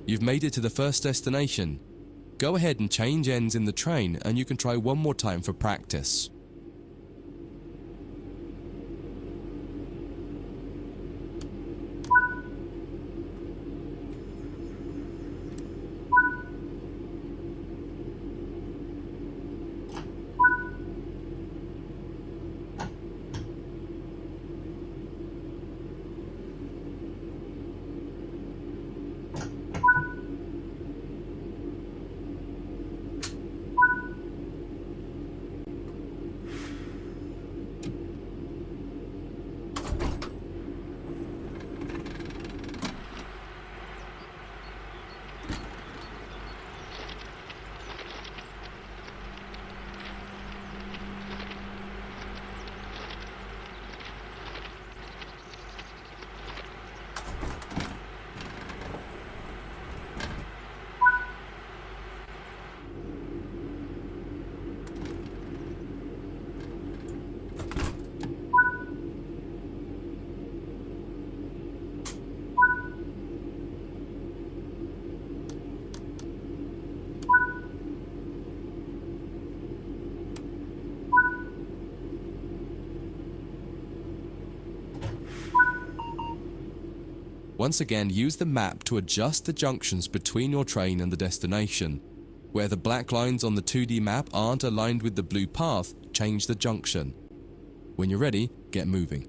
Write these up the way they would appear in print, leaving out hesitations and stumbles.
You've made it to the first destination. Go ahead and change ends in the train and you can try one more time for practice. Once again, use the map to adjust the junctions between your train and the destination. Where the black lines on the 2D map aren't aligned with the blue path, change the junction. When you're ready, get moving.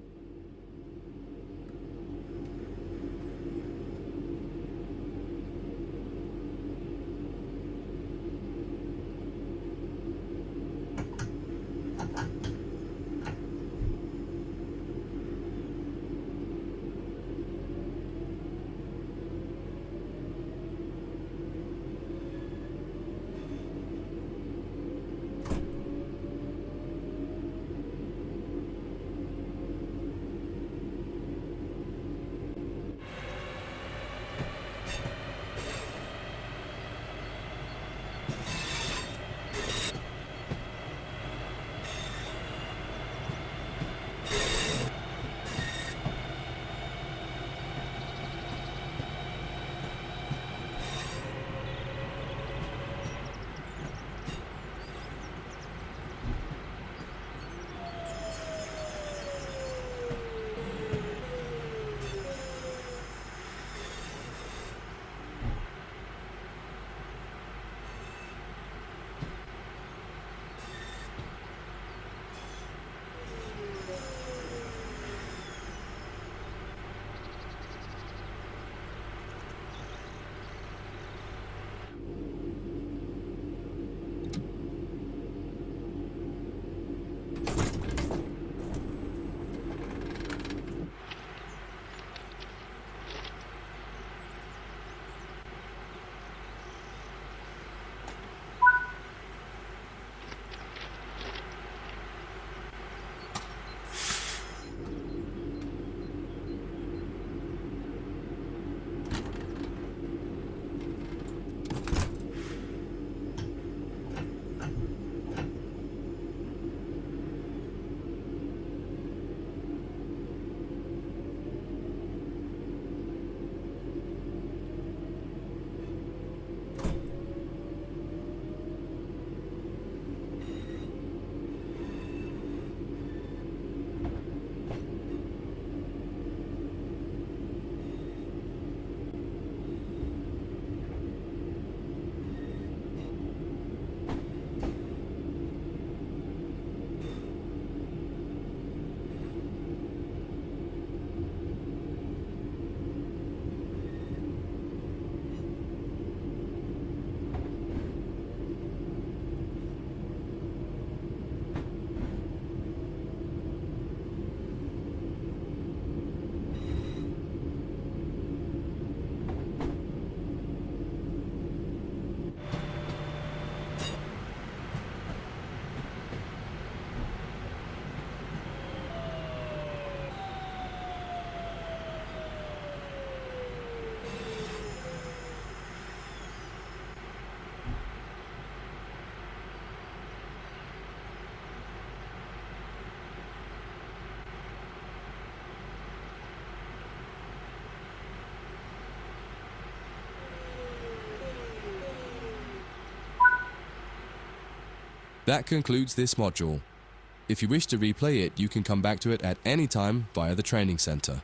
That concludes this module. If you wish to replay it, you can come back to it at any time via the training center.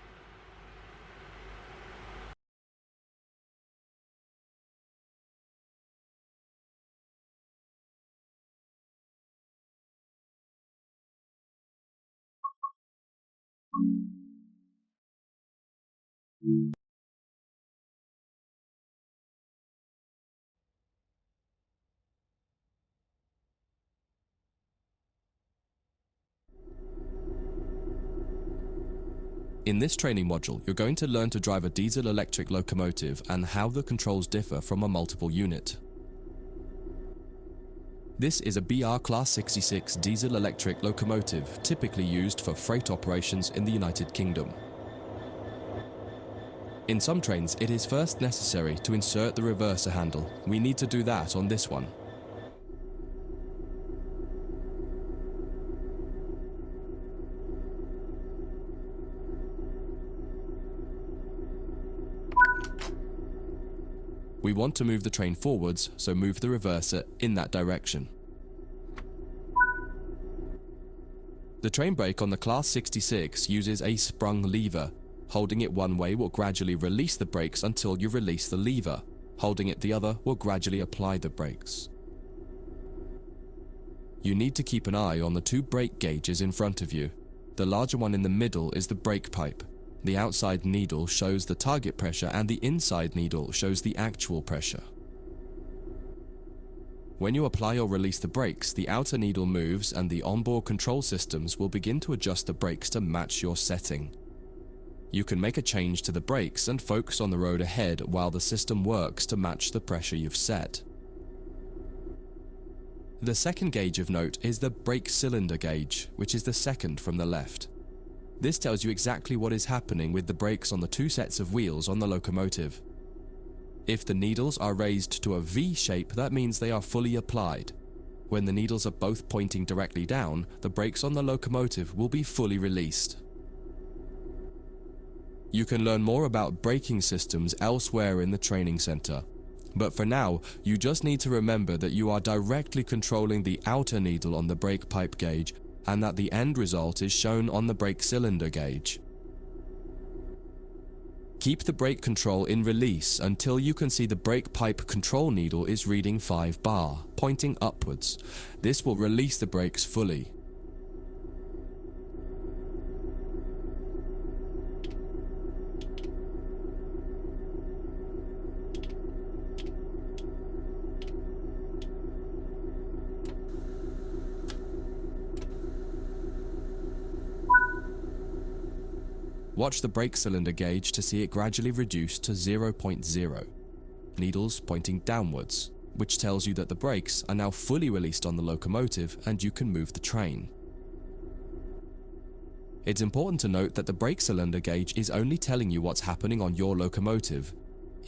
In this training module, you're going to learn to drive a diesel-electric locomotive and how the controls differ from a multiple unit. This is a BR Class 66 diesel-electric locomotive typically used for freight operations in the United Kingdom. In some trains, it is first necessary to insert the reverser handle. We need to do that on this one. We want to move the train forwards, so move the reverser in that direction. The train brake on the Class 66 uses a sprung lever. Holding it one way will gradually release the brakes until you release the lever. Holding it the other will gradually apply the brakes. You need to keep an eye on the two brake gauges in front of you. The larger one in the middle is the brake pipe. The outside needle shows the target pressure and the inside needle shows the actual pressure. When you apply or release the brakes, the outer needle moves and the onboard control systems will begin to adjust the brakes to match your setting. You can make a change to the brakes and focus on the road ahead while the system works to match the pressure you've set. The second gauge of note is the brake cylinder gauge, which is the second from the left. This tells you exactly what is happening with the brakes on the two sets of wheels on the locomotive. If the needles are raised to a V shape, that means they are fully applied. When the needles are both pointing directly down, the brakes on the locomotive will be fully released. You can learn more about braking systems elsewhere in the training center. But for now, you just need to remember that you are directly controlling the outer needle on the brake pipe gauge and that the end result is shown on the brake cylinder gauge. Keep the brake control in release until you can see the brake pipe control needle is reading 5 bar, pointing upwards. This will release the brakes fully. Watch the brake cylinder gauge to see it gradually reduce to 0.0, needles pointing downwards, which tells you that the brakes are now fully released on the locomotive and you can move the train. It's important to note that the brake cylinder gauge is only telling you what's happening on your locomotive.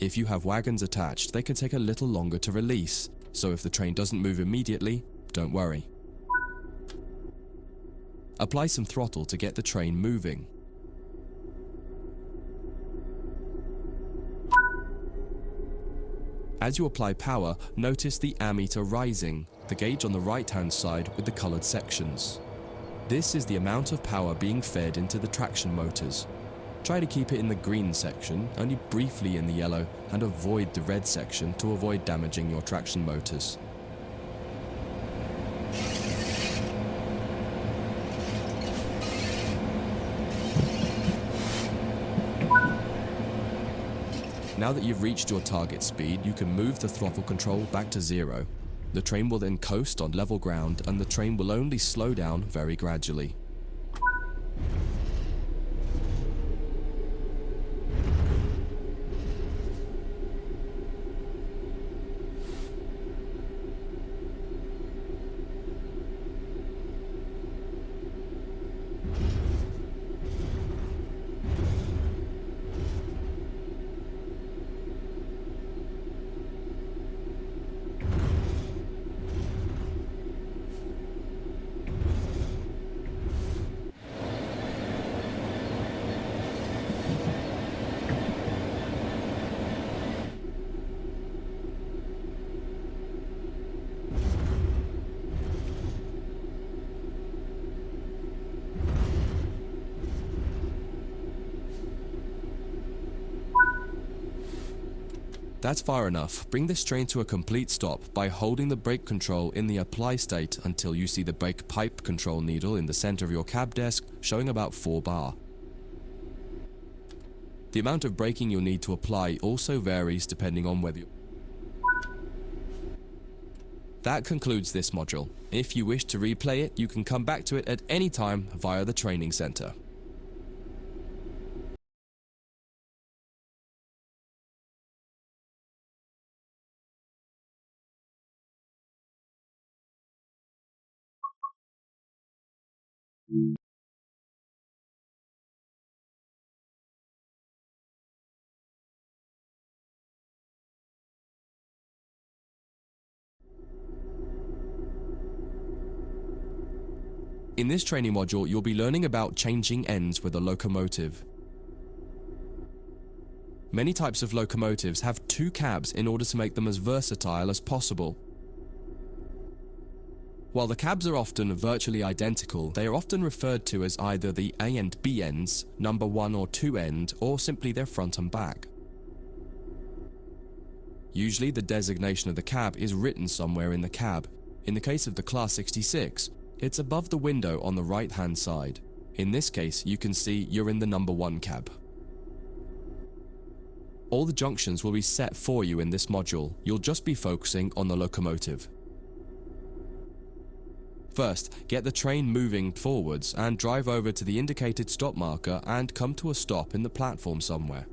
If you have wagons attached, they can take a little longer to release, so if the train doesn't move immediately, don't worry. Apply some throttle to get the train moving. As you apply power, notice the ammeter rising, the gauge on the right-hand side with the colored sections. This is the amount of power being fed into the traction motors. Try to keep it in the green section, only briefly in the yellow, and avoid the red section to avoid damaging your traction motors. Now that you've reached your target speed, you can move the throttle control back to 0. The train will then coast on level ground and the train will only slow down very gradually. That's far enough. Bring this train to a complete stop by holding the brake control in the apply state until you see the brake pipe control needle in the center of your cab desk showing about 4 bar. The amount of braking you'll need to apply also varies depending on whether That concludes this module. If you wish to replay it, you can come back to it at any time via the training center. In this training module, you'll be learning about changing ends with a locomotive. Many types of locomotives have 2 cabs in order to make them as versatile as possible. While the cabs are often virtually identical, they are often referred to as either the A and B ends, number 1 or 2 end, or simply their front and back. Usually the designation of the cab is written somewhere in the cab. In the case of the Class 66, it's above the window on the right-hand side. In this case, you can see you're in the number 1 cab. All the junctions will be set for you in this module. You'll just be focusing on the locomotive. First, get the train moving forwards and drive over to the indicated stop marker and come to a stop in the platform somewhere.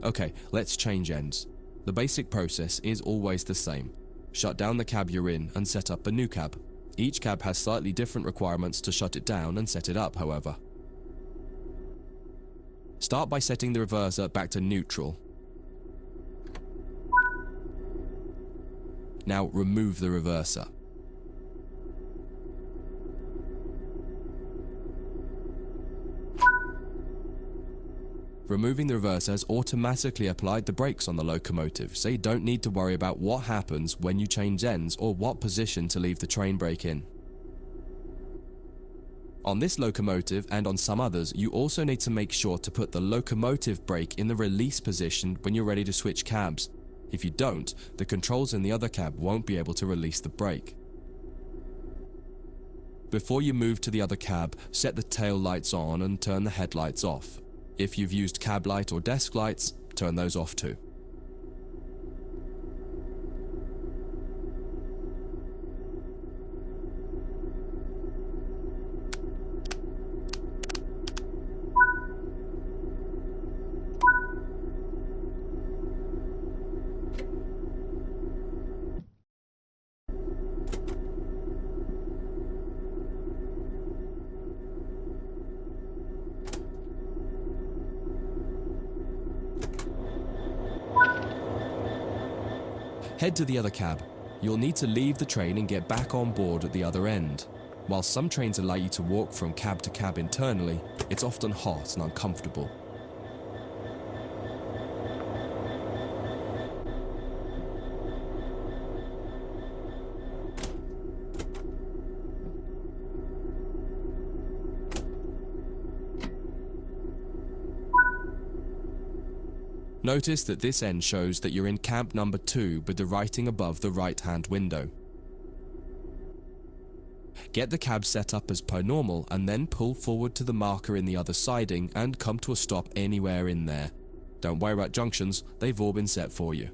Okay, let's change ends. The basic process is always the same. Shut down the cab you're in and set up a new cab. Each cab has slightly different requirements to shut it down and set it up, however. Start by setting the reverser back to neutral. Now remove the reverser. Removing the reverser has automatically applied the brakes on the locomotive, so you don't need to worry about what happens when you change ends or what position to leave the train brake in. On this locomotive and on some others, you also need to make sure to put the locomotive brake in the release position when you're ready to switch cabs. If you don't, the controls in the other cab won't be able to release the brake. Before you move to the other cab, set the tail lights on and turn the headlights off. If you've used cab light or desk lights, turn those off too. Head to the other cab. You'll need to leave the train and get back on board at the other end. While some trains allow you to walk from cab to cab internally, it's often hot and uncomfortable. Notice that this end shows that you're in cab number 2 with the writing above the right-hand window. Get the cab set up as per normal and then pull forward to the marker in the other siding and come to a stop anywhere in there. Don't worry about junctions, they've all been set for you.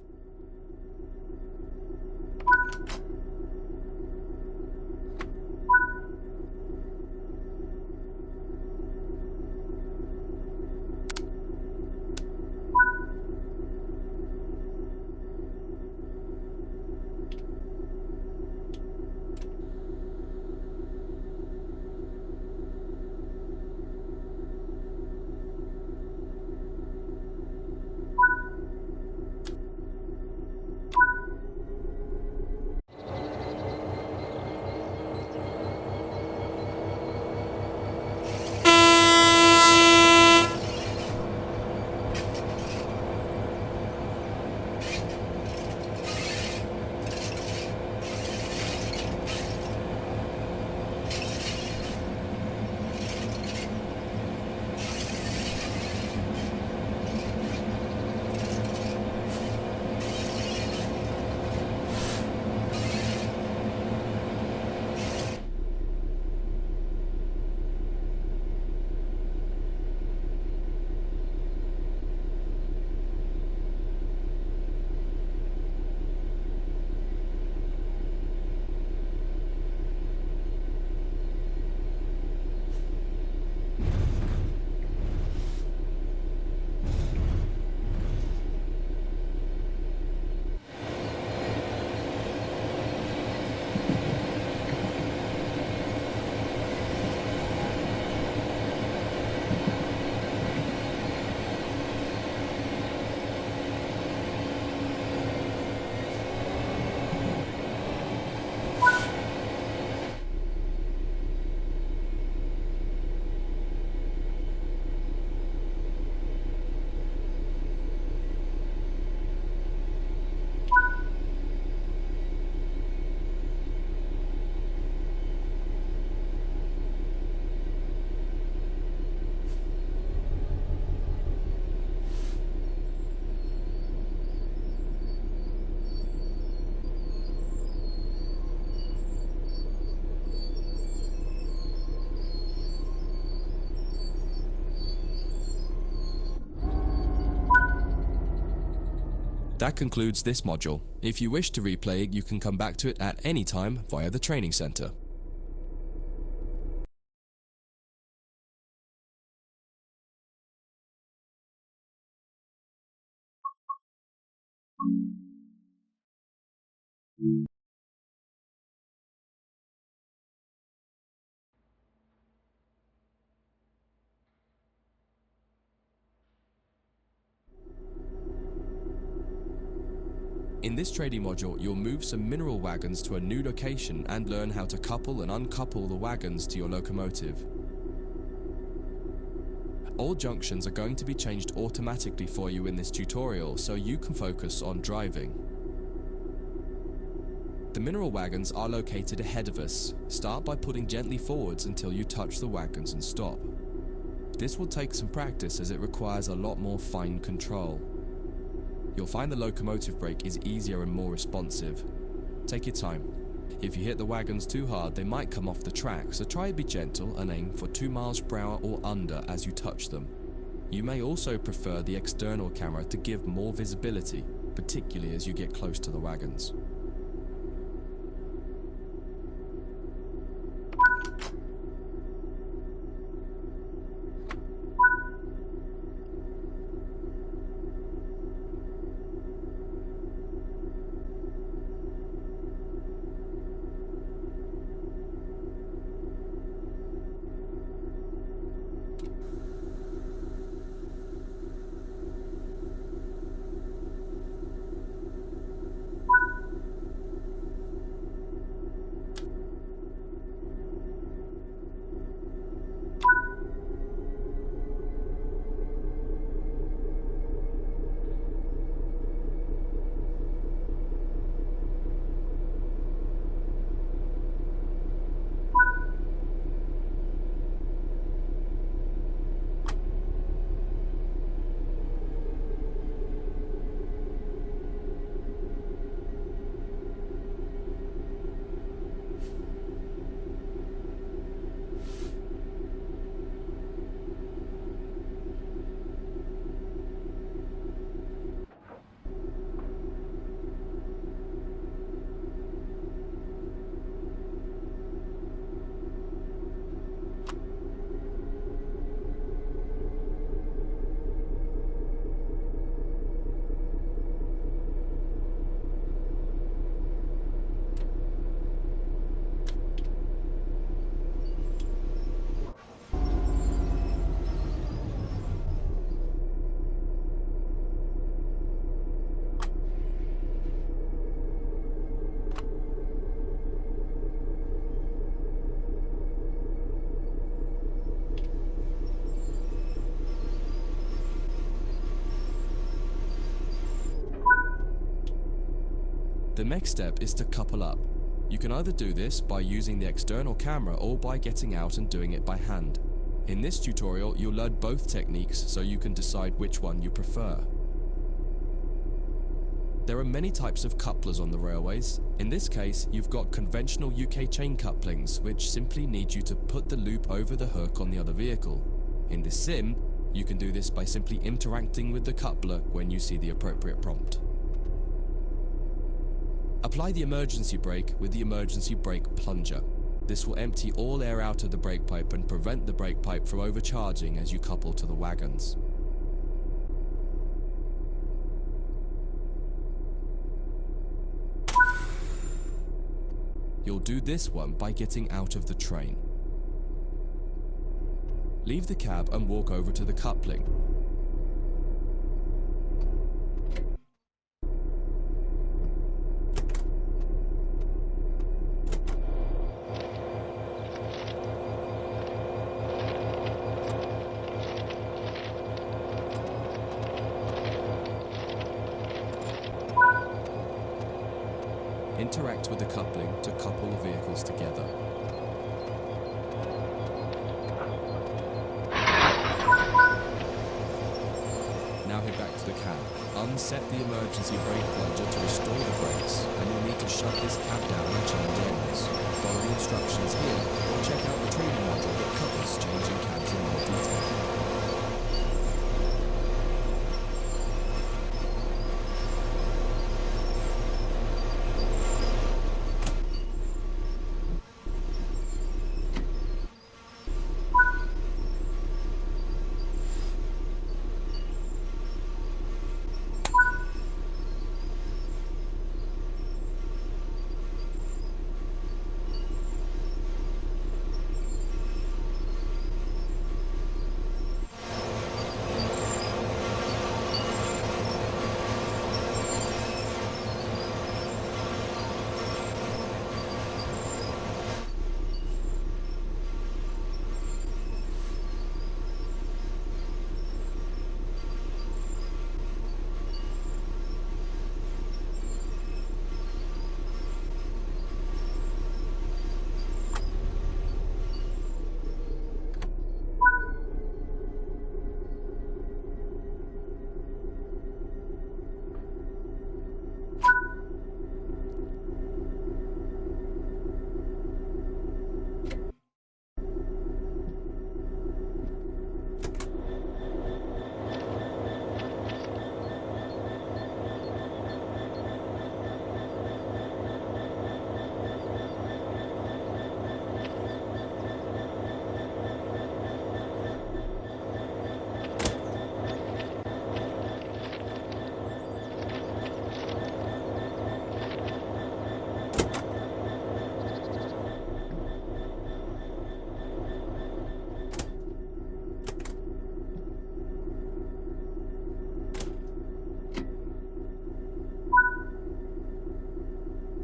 That concludes this module. If you wish to replay it, you can come back to it at any time via the training center. In this trading module, you'll move some mineral wagons to a new location and learn how to couple and uncouple the wagons to your locomotive. All junctions are going to be changed automatically for you in this tutorial, so you can focus on driving. The mineral wagons are located ahead of us. Start by putting gently forwards until you touch the wagons and stop. This will take some practice as it requires a lot more fine control. You'll find the locomotive brake is easier and more responsive. Take your time. If you hit the wagons too hard, they might come off the track, so try to be gentle and aim for 2 miles per hour or under as you touch them. You may also prefer the external camera to give more visibility, particularly as you get close to the wagons. The next step is to couple up. You can either do this by using the external camera or by getting out and doing it by hand. In this tutorial, you'll learn both techniques so you can decide which one you prefer. There are many types of couplers on the railways. In this case, you've got conventional UK chain couplings, which simply need you to put the loop over the hook on the other vehicle. In the sim, you can do this by simply interacting with the coupler when you see the appropriate prompt. Apply the emergency brake with the emergency brake plunger. This will empty all air out of the brake pipe and prevent the brake pipe from overcharging as you couple to the wagons. You'll do this one by getting out of the train. Leave the cab and walk over to the coupling. Interact with the coupling to couple the vehicles together. Now head back to the cab. Unset the emergency brake plunger to restore the brakes, and you'll need to shut this cab down and change ends. Follow the instructions here, or check out the training module that covers changing cabs in more detail.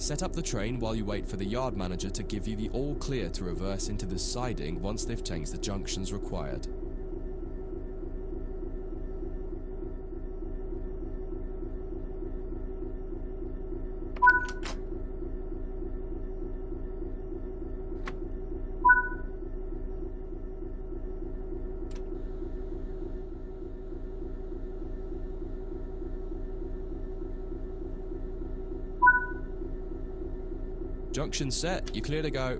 Set up the train while you wait for the yard manager to give you the all clear to reverse into the siding once they've changed the junctions required. Junction set, you're clear to go.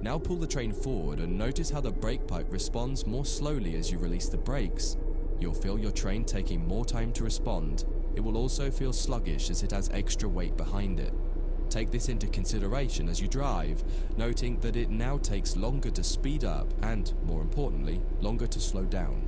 Now pull the train forward and notice how the brake pipe responds more slowly as you release the brakes. You'll feel your train taking more time to respond. It will also feel sluggish as it has extra weight behind it. Take this into consideration as you drive, noting that it now takes longer to speed up and, more importantly, longer to slow down.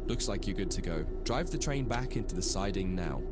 Looks like you're good to go. Drive the train back into the siding now.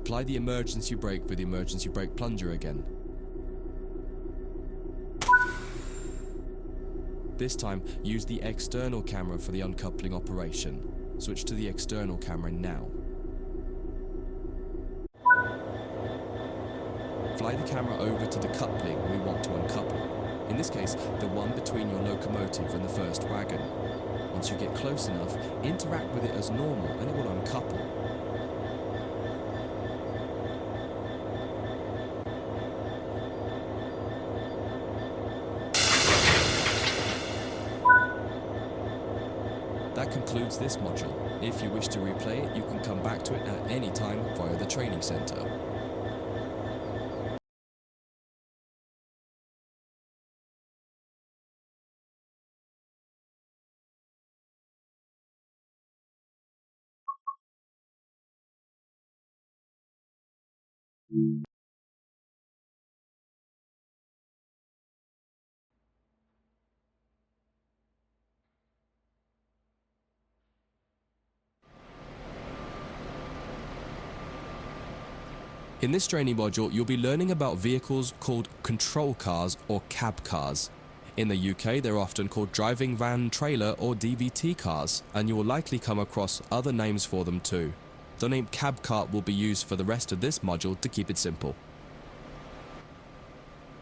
apply the emergency brake with the emergency brake plunger again. This time, use the external camera for the uncoupling operation. Switch to the external camera now. Fly the camera over to the coupling we want to uncouple. In this case, the one between your locomotive and the first wagon. Once you get close enough, interact with it as normal and it will uncouple. That concludes this module. If you wish to replay it, you can come back to it at any time via the training center. In this training module, you'll be learning about vehicles called control cars or cab cars. In the UK, they're often called driving van trailer or DVT cars, and you will likely come across other names for them too. The name cab car will be used for the rest of this module to keep it simple.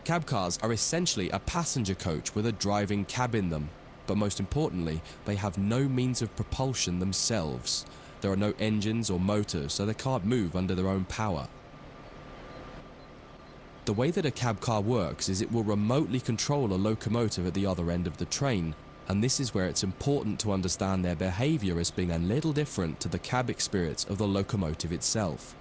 Cab cars are essentially a passenger coach with a driving cab in them, but most importantly, they have no means of propulsion themselves. There are no engines or motors, so they can't move under their own power. The way that a cab car works is it will remotely control a locomotive at the other end of the train, and this is where it's important to understand their behavior as being a little different to the cab experience of the locomotive itself.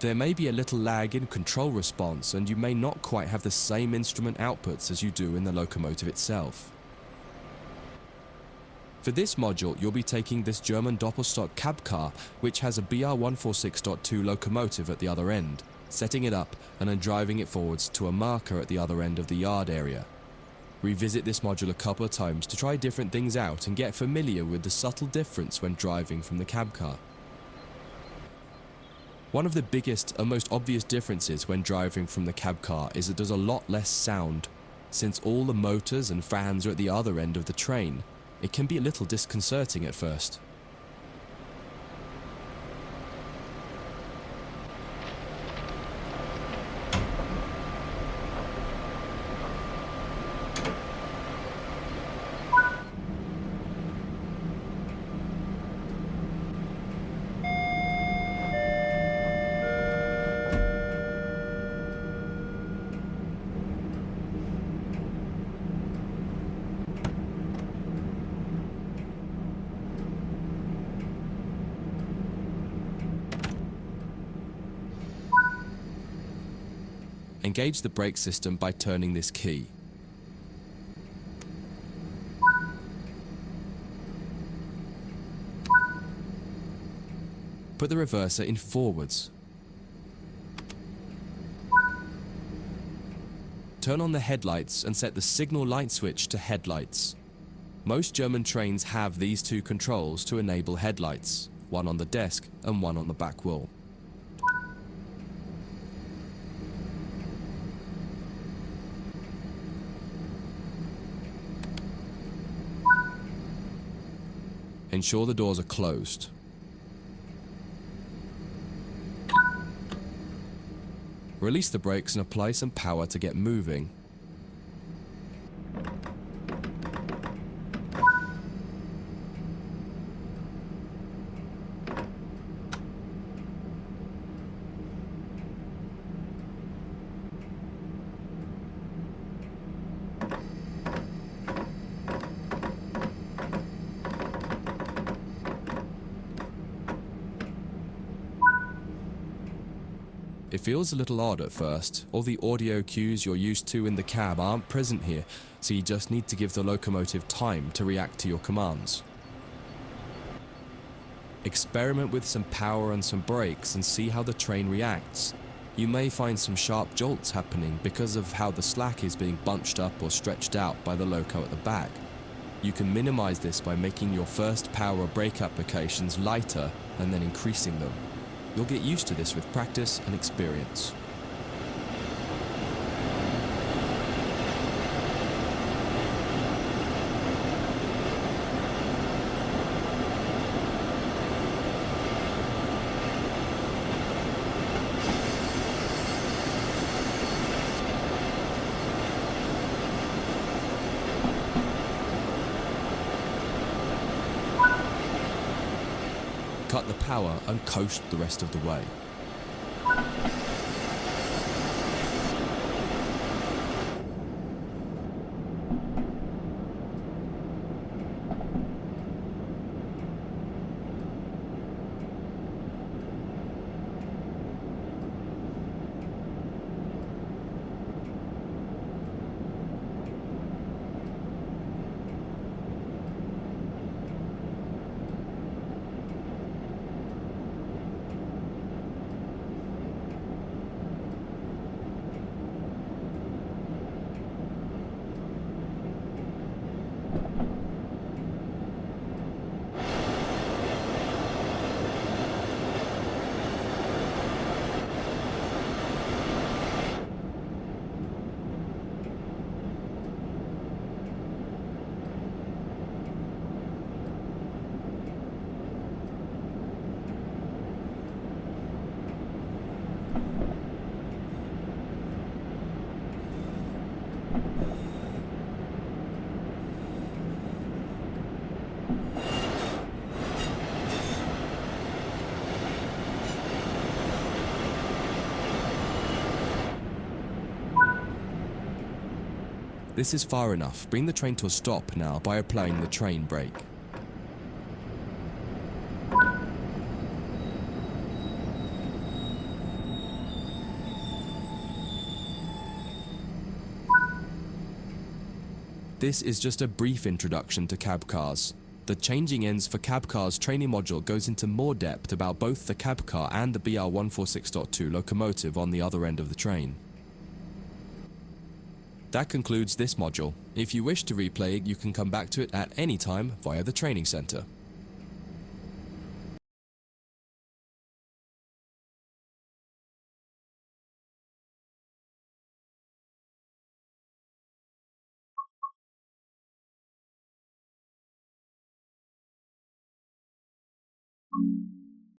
There may be a little lag in control response, and you may not quite have the same instrument outputs as you do in the locomotive itself. For this module, you'll be taking this German Doppelstock cab car, which has a BR146.2 locomotive at the other end, setting it up and then driving it forwards to a marker at the other end of the yard area. Revisit this module a couple of times to try different things out and get familiar with the subtle difference when driving from the cab car. One of the biggest and most obvious differences when driving from the cab car is that there's a lot less sound. Since all the motors and fans are at the other end of the train, it can be a little disconcerting at first. Engage the brake system by turning this key. Put the reverser in forwards. Turn on the headlights and set the signal light switch to headlights. Most German trains have these two controls to enable headlights, one on the desk and one on the back wheel. Ensure the doors are closed. Release the brakes and apply some power to get moving. It feels a little odd at first. All the audio cues you're used to in the cab aren't present here, so you just need to give the locomotive time to react to your commands. Experiment with some power and some brakes and see how the train reacts. You may find some sharp jolts happening because of how the slack is being bunched up or stretched out by the loco at the back. You can minimize this by making your first power or brake applications lighter and then increasing them. You'll get used to this with practice and experience. Cut the power and coast the rest of the way. This is far enough. Bring the train to a stop now by applying the train brake. This is just a brief introduction to cab cars. The Changing Ends for Cab Cars training module goes into more depth about both the cab car and the BR146.2 locomotive on the other end of the train. That concludes this module. If you wish to replay it, you can come back to it at any time via the training center.